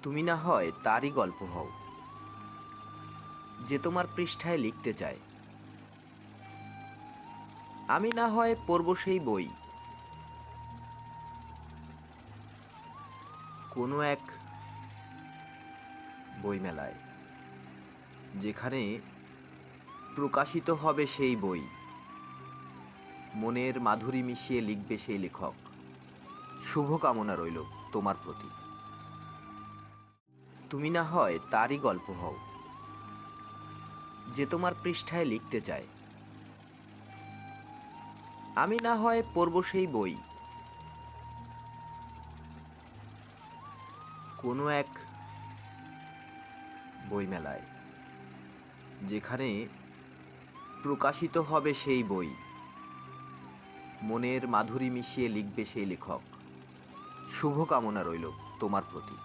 তুমি না হয় তারই গল্প হও, যে তোমার পৃষ্ঠায় লিখতে চায়। আমি না হয় পড়ব সেই বই, কোনো এক বইমেলায়, যেখানে প্রকাশিত হবে সেই বই, মনের মাধুরী মিশিয়ে লিখবে সেই লেখক। শুভকামনা রইল তোমার প্রতি। তুমি না হয় তারই গল্প হও, যে তোমার পৃষ্ঠায় লিখতে চায়। আমি না হয় পড়ব সেই বই, কোনো এক বইমেলায়, যেখানে প্রকাশিত হবে সেই বই, মনের মাধুরী মিশিয়ে লিখবে সেই লেখক। শুভকামনা রইল তোমার প্রতি।